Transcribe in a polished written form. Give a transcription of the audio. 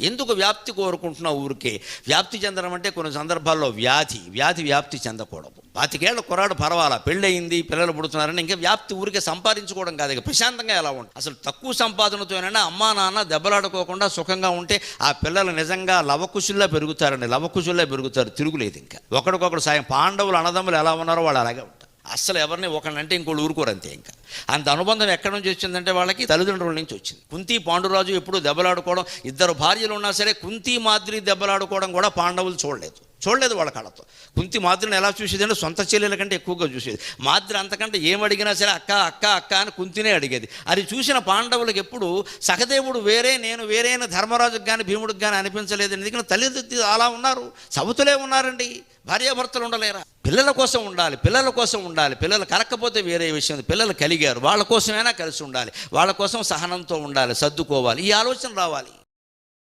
ఎందుకు వ్యాప్తి కోరుకుంటున్నావు? ఊరికే వ్యాప్తి చెందడం అంటే కొన్ని సందర్భాల్లో వ్యాప్తి చెందకూడదు. 25 ఏళ్ల కుర్రాడు పర్వాలా, పెళ్ళయింది, పిల్లలు పుడుతున్నారని ఇంకా వ్యాప్తి ఊరికే సంపాదించుకోవడం కాదు, ఇక ప్రశాంతంగా ఎలా ఉంటుంది. అసలు తక్కువ సంపాదనతోనైనా అమ్మా నాన్న దెబ్బలాడుకోకుండా సుఖంగా ఉంటే ఆ పిల్లలు నిజంగా లవకుశుల్లా పెరుగుతారు, తిరుగులేదు. ఇంకా ఒకడికొకడు సాయం. పాండవులు అన్నదమ్ములు ఎలా ఉన్నారో వాళ్ళు అలాగే ఉంటారు. అస్సలు ఎవరిని ఒకనంటే ఇంకోళ్ళు ఊరుకోరు, అంతే. ఇంకా అంత అనుబంధం ఎక్కడి నుంచి వచ్చిందంటే వాళ్ళకి తల్లిదండ్రుల నుంచి వచ్చింది. కుంతి పాండురాజు ఎప్పుడు దెబ్బలాడుకోవడం, 2 భార్యలు ఉన్నా సరే కుంతి మాదిరి దెబ్బలాడుకోవడం కూడా పాండవులు చూడలేదు వాళ్ళ కళతో. కుంతి మాద్రిని ఎలా చూసేది అంటే సొంత చెల్లెల కంటే ఎక్కువగా చూసేది. మాద్రి అంతకంటే ఏమడిగినా సరే అక్క అని కుంతినే అడిగేది. అది చూసిన పాండవులకు ఎప్పుడు సహదేవుడు వేరే, నేను వేరే అని ధర్మరాజుకు కానీ భీముడికి కానీ అనిపించలేదు. ఎందుకంటే తల్లిదండ్రులు అలా ఉన్నారు, సవతులే ఉన్నారండి, భార్యాభర్తలు ఉండలేరా? పిల్లల కోసం ఉండాలి. పిల్లలు కలక్కపోతే వేరే విషయం. పిల్లలు కలిగారు, వాళ్ళ కోసమైనా కలిసి ఉండాలి, వాళ్ళ కోసం సహనంతో ఉండాలి, సర్దుకోవాలి. ఈ ఆలోచన రావాలి.